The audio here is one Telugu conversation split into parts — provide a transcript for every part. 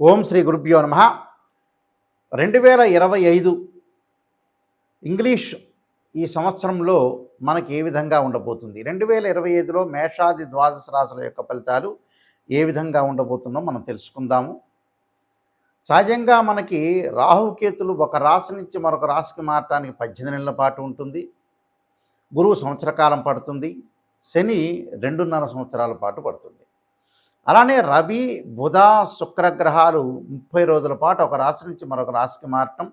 ఓం శ్రీ గురుభ్యో నమ. 2025 ఇంగ్లీష్ ఈ సంవత్సరంలో మనకి ఏ విధంగా ఉండబోతుంది, 2025లో మేషాది ద్వాదశ రాశుల యొక్క ఫలితాలు ఏ విధంగా ఉండబోతుందో మనం తెలుసుకుందాము. సహజంగా మనకి రాహుకేతులు ఒక రాశి నుంచి మరొక రాశికి మారటానికి 18 నెలల పాటు ఉంటుంది. గురువు సంవత్సర కాలం పడుతుంది. శని 2.5 సంవత్సరాల పాటు పడుతుంది. అలానే రవి, బుధ, శుక్రగ్రహాలు 30 రోజుల పాటు ఒక రాశి నుంచి మరొక రాశికి మారటం,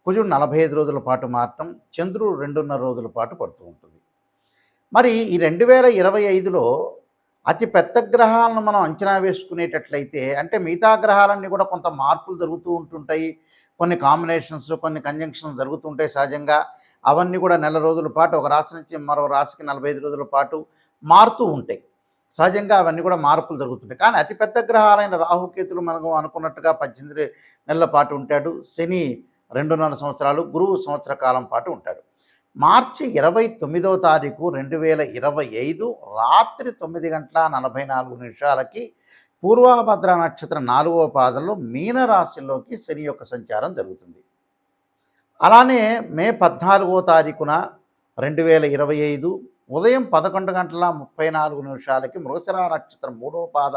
కుజుడు 45 రోజుల పాటు మారటం, చంద్రుడు 2.5 రోజుల పాటు పడుతూ ఉంటుంది. మరి ఈ 2025లో అతి పెద్ద గ్రహాలను మనం అంచనా వేసుకునేటట్లయితే, అంటే మిగతా గ్రహాలన్నీ కూడా కొంత మార్పులు జరుగుతూ ఉంటుంటాయి. కొన్ని కాంబినేషన్స్, కొన్ని కంజంక్షన్స్ జరుగుతుంటాయి సహజంగా. అవన్నీ కూడా నెల రోజుల పాటు ఒక రాశి నుంచి మరో రాశికి 45 రోజుల పాటు మారుతూ ఉంటాయి. సహజంగా అవన్నీ కూడా మార్పులు జరుగుతుంటాయి. కానీ అతిపెద్ద గ్రహాలైన రాహుకేతులు మనకు అనుకున్నట్టుగా 18 నెలల పాటు ఉంటాడు. శని 2.5 సంవత్సరాలు, గురువు సంవత్సర కాలం పాటు ఉంటాడు. మార్చి 29వ తారీఖు 2025 రాత్రి 9:44 పూర్వభద్ర నక్షత్రం 4వ పాదంలో మీనరాశిలోకి శని యొక్క సంచారం జరుగుతుంది. అలానే మే 14వ తారీఖున 2025 ఉదయం 11:34 మృగశిర నక్షత్రం 3వ పాద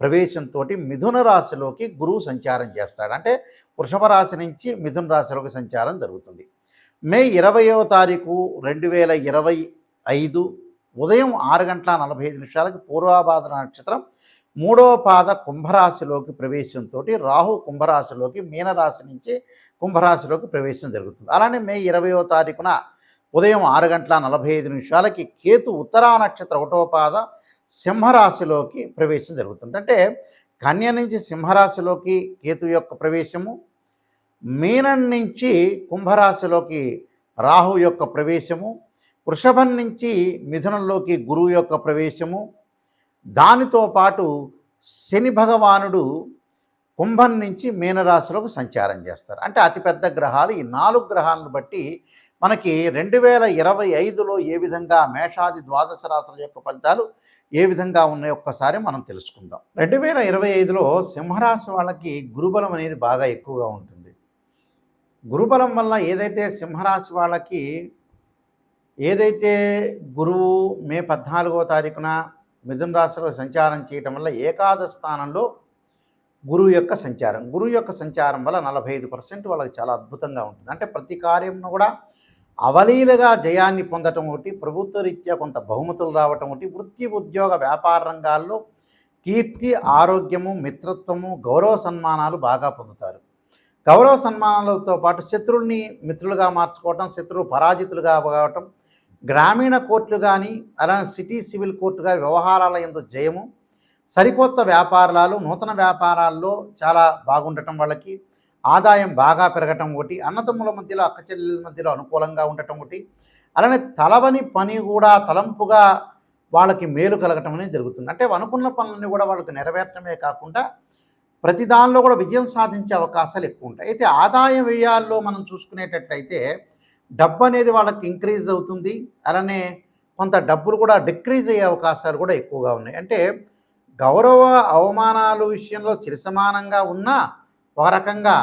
ప్రవేశంతో మిథున రాశిలోకి గురువు సంచారం చేస్తాడు. అంటే వృషభ రాశి నుంచి మిథున రాశిలోకి సంచారం జరుగుతుంది. మే 20వ తారీఖు 2025 ఉదయం 6:45 పూర్వభాద్ర నక్షత్రం 3వ పాద కుంభరాశిలోకి ప్రవేశంతో రాహు కుంభరాశిలోకి మీనరాశి నుంచి కుంభరాశిలోకి ప్రవేశం జరుగుతుంది. అలానే మే 20వ తారీఖున ఉదయం 6:45 కేతు ఉత్తరా నక్షత్రం 1వ పాద సింహరాశిలోకి ప్రవేశం జరుగుతుంది. అంటే కన్య నుంచి సింహరాశిలోకి కేతు యొక్క ప్రవేశము, మీనం నుంచి కుంభరాశిలోకి రాహు యొక్క ప్రవేశము, వృషభం నుంచి మిథునంలోకి గురువు యొక్క ప్రవేశము, దానితో పాటు శని భగవానుడు కుంభం నుంచి మీనరాశిలోకి సంచారం చేస్తారు. అంటే అతిపెద్ద గ్రహాలు ఈ 4 గ్రహాలను బట్టి మనకి 2025లో ఏ విధంగా మేషాది ద్వాదశ రాశుల యొక్క ఫలితాలు ఏ విధంగా ఉన్నాయో ఒక్కసారి మనం తెలుసుకుందాం. 2025లో సింహరాశి వాళ్ళకి గురుబలం అనేది బాగా ఎక్కువగా ఉంటుంది. గురుబలం వల్ల ఏదైతే సింహరాశి వాళ్ళకి గురువు మే 14వ తారీఖున మిథున రాశిలో సంచారం చేయటం వల్ల ఏకాదశ స్థానంలో గురువు యొక్క సంచారం వల్ల 45% వాళ్ళకి చాలా అద్భుతంగా ఉంటుంది. అంటే ప్రతి కార్యంను కూడా అవలీలగా జయాన్ని పొందటం ఒకటి, ప్రభుత్వ రీత్యా కొంత బహుమతులు రావటం ఒకటి, వృత్తి ఉద్యోగ వ్యాపార రంగాల్లో కీర్తి, ఆరోగ్యము, మిత్రత్వము, గౌరవ సన్మానాలు బాగా పొందుతారు. గౌరవ సన్మానాలతో పాటు శత్రువుల్ని మిత్రులుగా మార్చుకోవటం, శత్రువు పరాజితులుగా కావటం, గ్రామీణ కోర్టులు కానీ అలానే సిటీ సివిల్ కోర్టు కానీ వ్యవహారాల యందు జయము, సరికొత్త వ్యాపారాలు, నూతన వ్యాపారాల్లో చాలా బాగుండటం, వాళ్ళకి ఆదాయం బాగా పెరగటం ఒకటి, అన్నదమ్ముల మధ్యలో అక్క చెల్లెల మధ్యలో అనుకూలంగా ఉండటం ఒకటి, అలానే తలవని పని కూడా తలంపుగా వాళ్ళకి మేలు కలగటం అనేది జరుగుతుంది. అంటే అనుకున్న పనులన్నీ కూడా వాళ్ళకి నెరవేర్చడమే కాకుండా ప్రతి దానిలో కూడా విజయం సాధించే అవకాశాలు ఎక్కువ ఉంటాయి. అయితే ఆదాయ వ్యయాల్లో మనం చూసుకునేటట్లయితే డబ్బు అనేది వాళ్ళకి ఇంక్రీజ్ అవుతుంది. అలానే కొంత డబ్బులు కూడా డిక్రీజ్ అయ్యే అవకాశాలు కూడా ఎక్కువగా ఉన్నాయి. అంటే గౌరవ అవమానాలు విషయంలో చిరసమానంగా ఉన్నా ఒక రకంగా,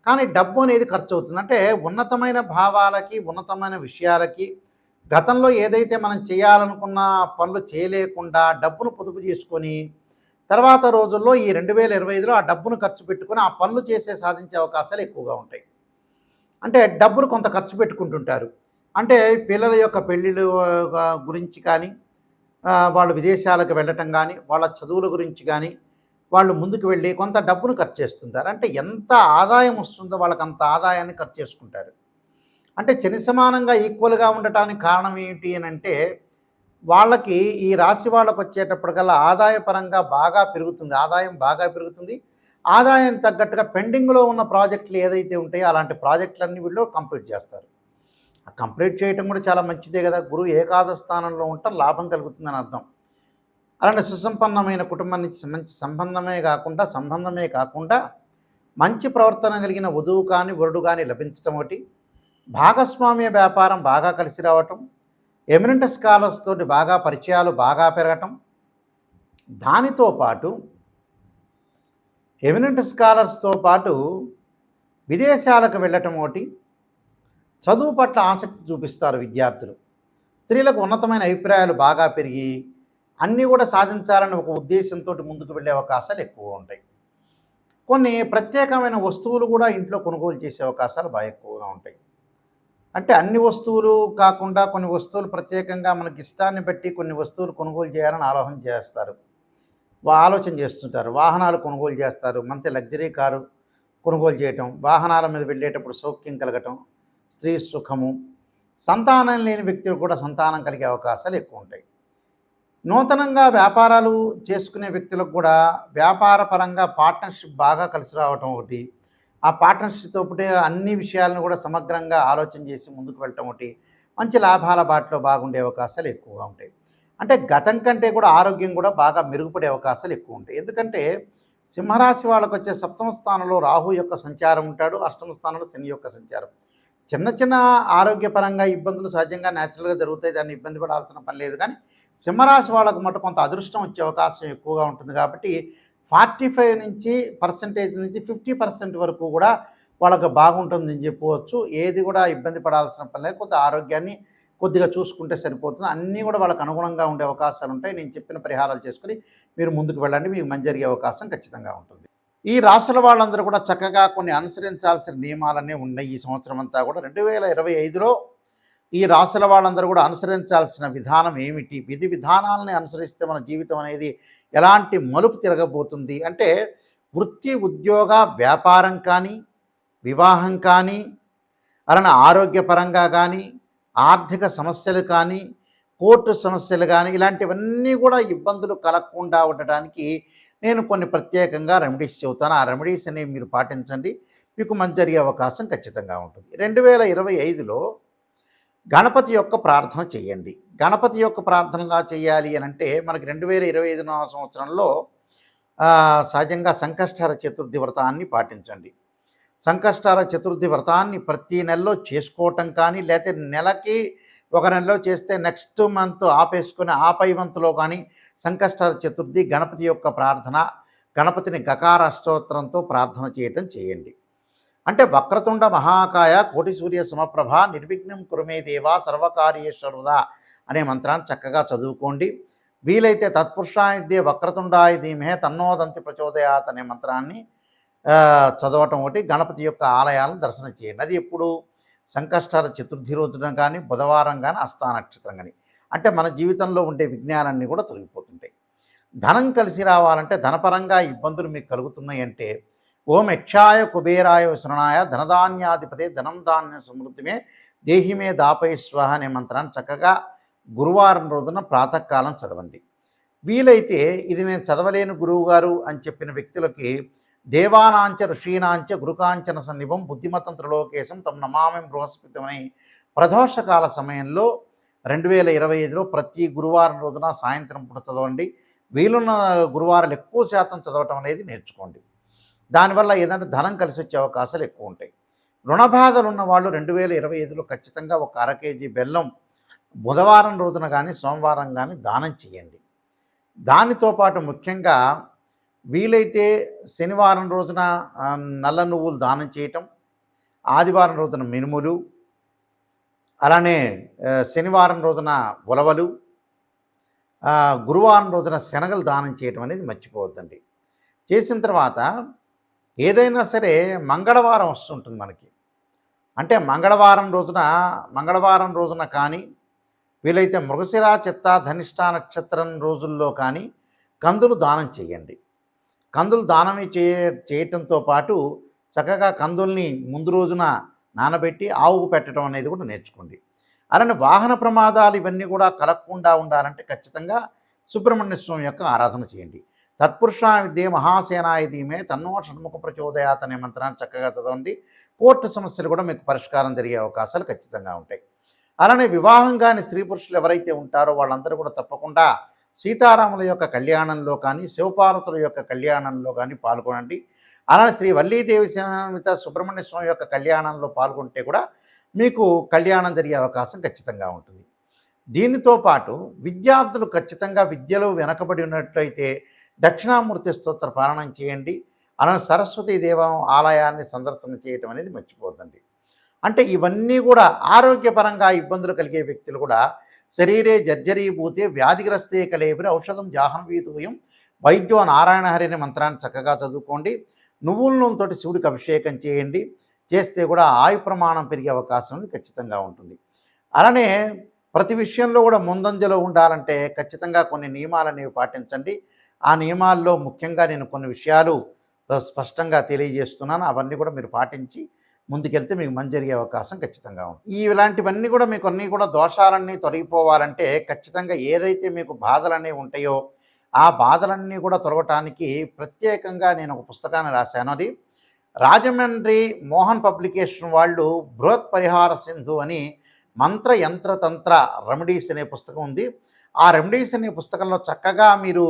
కానీ డబ్బు అనేది ఖర్చు అవుతుంది. అంటే ఉన్నతమైన భావాలకి, ఉన్నతమైన విషయాలకి గతంలో ఏదైతే మనం చేయాలనుకున్న పనులు చేయలేకుండా డబ్బును పొదుపు చేసుకొని తర్వాత రోజుల్లో ఈ 2025లో ఆ డబ్బును ఖర్చు పెట్టుకొని ఆ పనులు సాధించే అవకాశాలు ఎక్కువగా ఉంటాయి. అంటే డబ్బును కొంత ఖర్చు పెట్టుకుంటుంటారు. అంటే పిల్లల యొక్క పెళ్ళిళ్ళు గురించి కానీ, వాళ్ళు విదేశాలకు వెళ్ళటం కానీ, వాళ్ళ చదువుల గురించి కానీ వాళ్ళు ముందుకు వెళ్ళి కొంత డబ్బును ఖర్చు చేస్తుంటారు. అంటే ఎంత ఆదాయం వస్తుందో వాళ్ళకి అంత ఆదాయాన్ని ఖర్చు చేసుకుంటారు. అంటే చని సమానంగా ఈక్వల్గా ఉండటానికి కారణం ఏంటి అని అంటే, వాళ్ళకి ఈ రాశి వాళ్ళకు వచ్చేటప్పటికల్లా ఆదాయపరంగా ఆదాయం బాగా పెరుగుతుంది. ఆదాయం తగ్గట్టుగా పెండింగ్లో ఉన్న ప్రాజెక్టులు ఏదైతే ఉంటాయో అలాంటి ప్రాజెక్టులన్నీ వీళ్ళు కంప్లీట్ చేస్తారు. కంప్లీట్ చేయటం కూడా చాలా మంచిదే కదా. గురువు ఏకాదశ స్థానంలో ఉండటం లాభం కలుగుతుందని అర్థం. అలాంటి సుసంపన్నమైన కుటుంబం నుంచి మంచి సంబంధమే కాకుండా మంచి ప్రవర్తన కలిగిన వధువు కానీ వరుడు కానీ లభించడం ఒకటి, భాగస్వామ్య వ్యాపారం బాగా కలిసి రావటం, ఎమినెంట్ స్కాలర్స్ తోటి బాగా పరిచయాలు బాగా పెరగటం, దానితో పాటు ఎమినెంట్ స్కాలర్స్తో పాటు విదేశాలకు వెళ్ళటం ఒకటి, చదువు పట్ల ఆసక్తి చూపిస్తారు విద్యార్థులు. స్త్రీలకు ఉన్నతమైన అభిప్రాయాలు బాగా పెరిగి అన్నీ కూడా సాధించాలని ఒక ఉద్దేశంతో ముందుకు వెళ్ళే అవకాశాలు ఎక్కువ ఉంటాయి. కొన్ని ప్రత్యేకమైన వస్తువులు కూడా ఇంట్లో కొనుగోలు చేసే అవకాశాలు బాగా ఎక్కువగా ఉంటాయి. అంటే అన్ని వస్తువులు కాకుండా కొన్ని వస్తువులు ప్రత్యేకంగా మనకి ఇష్టాన్ని బట్టి కొన్ని వస్తువులు కొనుగోలు చేయాలని ఆలోచన చేస్తుంటారు. వాహనాలు కొనుగోలు చేస్తారు. మంచి లగ్జరీ కారు కొనుగోలు చేయటం, వాహనాల మీద వెళ్ళేటప్పుడు సౌఖ్యం కలగటం, స్త్రీ సుఖము, సంతానం లేని వ్యక్తులు కూడా సంతానం కలిగే అవకాశాలు ఎక్కువ ఉంటాయి. నూతనంగా వ్యాపారాలు చేసుకునే వ్యక్తులకు కూడా వ్యాపార పరంగా పార్ట్నర్షిప్ బాగా కలిసి రావటం ఒకటి, ఆ పార్ట్నర్షిప్తో ఒకటి అన్ని విషయాలను కూడా సమగ్రంగా ఆలోచన చేసి ముందుకు వెళ్ళటం ఒకటి, మంచి లాభాల బాటలో బాగుండే అవకాశాలు ఎక్కువగా ఉంటాయి. అంటే గతం కంటే కూడా ఆరోగ్యం కూడా బాగా మెరుగుపడే అవకాశాలు ఎక్కువ ఉంటాయి. ఎందుకంటే సింహరాశి వాళ్ళకు వచ్చే సప్తమ స్థానంలో రాహు యొక్క సంచారం ఉంటాడు, అష్టమ స్థానంలో శని యొక్క సంచారం. చిన్న చిన్న ఆరోగ్యపరంగా ఇబ్బందులు సహజంగా న్యాచురల్గా జరుగుతాయి, దాన్ని ఇబ్బంది పడాల్సిన పని లేదు. కానీ సింహరాశి వాళ్ళకు మటు కొంత అదృష్టం వచ్చే అవకాశం ఎక్కువగా ఉంటుంది. కాబట్టి 45 నుంచి 50% వరకు కూడా వాళ్ళకు బాగుంటుందని చెప్పవచ్చు. ఏది కూడా ఇబ్బంది పడాల్సిన పని లేదు. కొంత ఆరోగ్యాన్ని కొద్దిగా చూసుకుంటే సరిపోతుంది. అన్నీ కూడా వాళ్ళకు అనుగుణంగా ఉండే అవకాశాలు ఉంటాయి. నేను చెప్పిన పరిహారాలు చేసుకుని మీరు ముందుకు వెళ్ళండి, మీకు మంచి జరిగే అవకాశం ఖచ్చితంగా ఉంటుంది. ఈ రాశుల వాళ్ళందరూ కూడా చక్కగా కొన్ని అనుసరించాల్సిన నియమాలన్నీ ఉన్నాయి. ఈ సంవత్సరం అంతా కూడా 2025లో ఈ రాశుల వాళ్ళందరూ కూడా అనుసరించాల్సిన విధానం ఏమిటి, విధి విధానాలని అనుసరిస్తే మన జీవితం అనేది ఎలాంటి మలుపు తిరగబోతుంది అంటే, వృత్తి ఉద్యోగ వ్యాపారం కానీ, వివాహం కానీ, అలానే ఆరోగ్యపరంగా కానీ, ఆర్థిక సమస్యలు కానీ, కోర్టు సమస్యలు కానీ, ఇలాంటివన్నీ కూడా ఇబ్బందులు కలగకుండా ఉండటానికి నేను కొన్ని ప్రత్యేకంగా రెమెడీస్ చెబుతాను. ఆ రెమెడీస్ అనేవి మీరు పాటించండి, మీకు మంచి జరిగే అవకాశం ఖచ్చితంగా ఉంటుంది. 2025లో గణపతి యొక్క ప్రార్థన చేయండి. గణపతి యొక్క ప్రార్థనగా చేయాలి అని అంటే మనకి 2025 సంవత్సరంలో సహజంగా సంకష్టహర చతుర్థి వ్రతాన్ని పాటించండి. సంకష్టహర చతుర్థి వ్రతాన్ని ప్రతి నెలలో చేసుకోవటం కానీ, లేకపోతే నెలకి ఒక నెలలో చేస్తే నెక్స్ట్ మంత్ ఆపేసుకొని ఆపై మంత్లో కానీ సంకష్టహర చతుర్థి గణపతి యొక్క ప్రార్థన, గణపతిని గకార అష్టోత్తరంతో ప్రార్థన చేయటం చేయండి. అంటే వక్రతుండ మహాకాయ కోటి సూర్య సమప్రభ నిర్విఘ్నం కురుమే దేవా సర్వకార్యేశ్వరుదా అనే మంత్రాన్ని చక్కగా చదువుకోండి. వీలైతే తత్పురుషాయ వక్రతుండాయ ధీమహే తన్నోదంతి ప్రచోదయాత్ అనే మంత్రాన్ని చదవటం ఒకటి. గణపతి యొక్క ఆలయాలను దర్శనం చేయండి. అది ఎప్పుడు సంకష్టహర చతుర్థి రోజున కానీ, బుధవారం కానీ, హస్త నక్షత్రం కానీ. అంటే మన జీవితంలో ఉండే విజ్ఞానాన్ని కూడా తొలగిపోతుంటాయి. ధనం కలిసి రావాలంటే, ధనపరంగా ఇబ్బందులు మీకు కలుగుతున్నాయి అంటే, ఓం యక్షాయ కుబేరాయ శరణాయ ధనధాన్యాధిపతే ధనం ధాన్య సమృద్ధిమే దేహిమే దాపై స్వహ అనే మంత్రాన్ని చక్కగా గురువారం రోజున ప్రాతకాలం చదవండి. వీలైతే ఇది నేను చదవలేను గురువుగారు అని చెప్పిన వ్యక్తులకి దేవానాంచ ఋషీనాంచ గురుకాంచన సన్నిభం బుద్ధిమతం త్రిలోకేశం తమ నమామి బృహస్పతిమని ప్రదోషకాల సమయంలో 2025లో ప్రతి గురువారం రోజున సాయంత్రం పూట చదవండి. వీలున్న గురువారాలు ఎక్కువ శాతం చదవటం అనేది నేర్చుకోండి. దానివల్ల ఏదంటే ధనం కలిసి వచ్చే అవకాశాలు ఎక్కువ ఉంటాయి. రుణబాధలు ఉన్న వాళ్ళు 2025లో ఖచ్చితంగా ఒక అర కేజీ బెల్లం బుధవారం రోజున కానీ, సోమవారం కానీ దానం చేయండి. దానితో పాటు ముఖ్యంగా వీలైతే శనివారం రోజున నల్ల నువ్వులు దానం చేయటం, ఆదివారం రోజున మినుములు, అలానే శనివారం రోజున ఉలవలు, గురువారం రోజున శనగలు దానం చేయటం అనేది మర్చిపోవద్దండి. చేసిన తర్వాత ఏదైనా సరే మంగళవారం వస్తుంటుంది మనకి. అంటే మంగళవారం రోజున కానీ, వీలైతే మృగశిర చిత్త ధనిష్ట నక్షత్రం రోజుల్లో కానీ కందులు దానం చేయండి. కందులు దానం చేయటంతో పాటు చక్కగా కందుల్ని ముందు రోజున నానబెట్టి ఆవుకు పెట్టడం అనేది కూడా నేర్చుకోండి. అలానే వాహన ప్రమాదాలు ఇవన్నీ కూడా కలగకుండా ఉండాలంటే ఖచ్చితంగా సుబ్రహ్మణ్య స్వామి యొక్క ఆరాధన చేయండి. తత్పురుషాయ విద్యే మహాసేనాయ ధీమే తన్నో షణ్ముఖ ప్రచోదయాత్ అనే మంత్రాన్ని చక్కగా చదవండి. కోర్టు సమస్యలు కూడా మీకు పరిష్కారం జరిగే అవకాశాలు ఖచ్చితంగా ఉంటాయి. అలానే వివాహం కాని స్త్రీ పురుషులు ఎవరైతే ఉంటారో వాళ్ళందరూ కూడా తప్పకుండా సీతారాముల యొక్క కళ్యాణంలో కానీ, శివపార్వతుల యొక్క కళ్యాణంలో కానీ పాల్గొనండి. అలానే శ్రీ వల్లీదేవి సమేత సుబ్రహ్మణ్య స్వామి యొక్క కళ్యాణంలో పాల్గొంటే కూడా మీకు కళ్యాణం జరిగే అవకాశం ఖచ్చితంగా ఉంటుంది. దీనితో పాటు విద్యార్థులు ఖచ్చితంగా విద్యలో వెనకబడి ఉన్నట్లయితే దక్షిణామూర్తి స్తోత్ర పారాయణం చేయండి. అలానే సరస్వతీ దేవం ఆలయాన్ని సందర్శన చేయటం అనేది మర్చిపోద్దండి. అంటే ఇవన్నీ కూడా ఆరోగ్యపరంగా ఇబ్బందులు కలిగే వ్యక్తులు కూడా శరీరే జర్జరీభూతే వ్యాధిగ్రస్తే కలేబరి ఔషధం జాహ్నవీతూయం వైద్యో నారాయణ హరి అనే మంత్రాన్ని చక్కగా చదువుకోండి. నువ్వుల నూనెతోటి శివుడికి అభిషేకం చేయండి. చేస్తే కూడా ఆయు ప్రమాణం పెరిగే అవకాశం ఖచ్చితంగా ఉంటుంది. అలానే ప్రతి విషయంలో కూడా ముందంజలో ఉండాలంటే ఖచ్చితంగా కొన్ని నియమాలనేవి పాటించండి. ఆ నియమాల్లో ముఖ్యంగా నేను కొన్ని విషయాలు స్పష్టంగా తెలియజేస్తున్నాను. అవన్నీ కూడా మీరు పాటించి ముందుకెళ్తే మీకు మంచి జరిగే అవకాశం ఖచ్చితంగా ఉంది. ఇలాంటివన్నీ కూడా మీకు అన్నీ కూడా దోషాలన్నీ తొలగిపోవాలంటే ఖచ్చితంగా ఏదైతే మీకు బాధలనేవి ఉంటాయో ఆ బాధలన్నీ కూడా తొలగటానికి ప్రత్యేకంగా నేను ఒక పుస్తకాన్ని రాశాను. అది రాజమండ్రి మోహన్ పబ్లికేషన్ వాళ్ళు బృహత్ పరిహార సింధు అని మంత్ర యంత్ర తంత్ర రెమెడీస్ అనే పుస్తకం ఉంది. ఆ రెమెడీస్ అనే పుస్తకంలో చక్కగా మీరు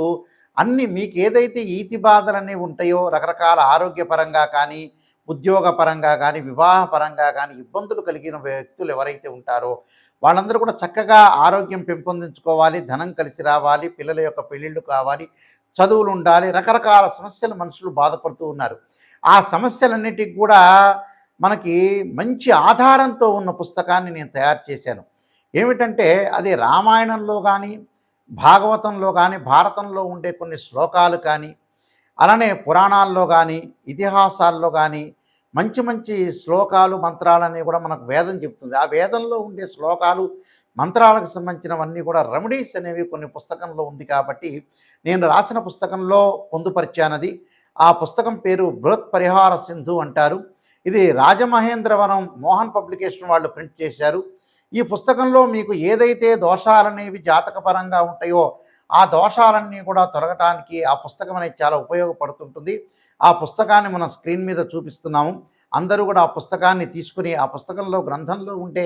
అన్ని మీకు ఏదైతే ఈతి బాధలు అనేవి ఉంటాయో రకరకాల ఆరోగ్యపరంగా కానీ ఉద్యోగపరంగా కానీ వివాహపరంగా కానీ ఇబ్బందులు కలిగిన వ్యక్తులు ఎవరైతే ఉంటారో వాళ్ళందరూ కూడా చక్కగా ఆరోగ్యం పెంపొందించుకోవాలి, ధనం కలిసి రావాలి, పిల్లల యొక్క పెళ్ళిళ్ళు కావాలి, చదువులు ఉండాలి, రకరకాల సమస్యలు మనుషులు బాధపడుతూ ఉన్నారు. ఆ సమస్యలన్నిటికి కూడా మనకి మంచి ఆధారంతో ఉన్న పుస్తకాన్ని నేను తయారు చేశాను. ఏమిటంటే అది రామాయణంలో కానీ భాగవతంలో కానీ భారతంలో ఉండే కొన్ని శ్లోకాలు కానీ అలానే పురాణాల్లో కానీ ఇతిహాసాల్లో కానీ మంచి మంచి శ్లోకాలు మంత్రాలన్నీ కూడా మనకు వేదం చెప్తుంది. ఆ వేదంలో ఉండే శ్లోకాలు మంత్రాలకు సంబంధించినవన్నీ కూడా రెమెడీస్ అనేవి కొన్ని పుస్తకంలో ఉంది కాబట్టి నేను రాసిన పుస్తకంలో పొందుపరిచానది. ఆ పుస్తకం పేరు బృహత్ పరిహార సింధు అంటారు. ఇది రాజమహేంద్రవరం మోహన్ పబ్లికేషన్ వాళ్ళు ప్రింట్ చేశారు. ఈ పుస్తకంలో మీకు ఏదైతే దోషాలనేవి జాతకపరంగా ఉంటాయో ఆ దోషాలన్నీ కూడా తొలగటానికి ఆ పుస్తకం అనేది చాలా ఉపయోగపడుతుంటుంది. ఆ పుస్తకాన్ని మనం స్క్రీన్ మీద చూపిస్తున్నాము. అందరూ కూడా ఆ పుస్తకాన్ని తీసుకుని ఆ పుస్తకంలో గ్రంథంలో ఉంటే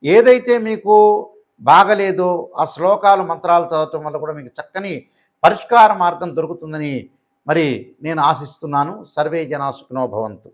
ఏదైతే మీకు బాగలేదో ఆ శ్లోకాలు మంత్రాలు చదవటం వల్ల కూడా మీకు చక్కని పరిష్కార మార్గం దొరుకుతుందని మరి నేను ఆశిస్తున్నాను. సర్వే జనా సుఖినో భవంతు.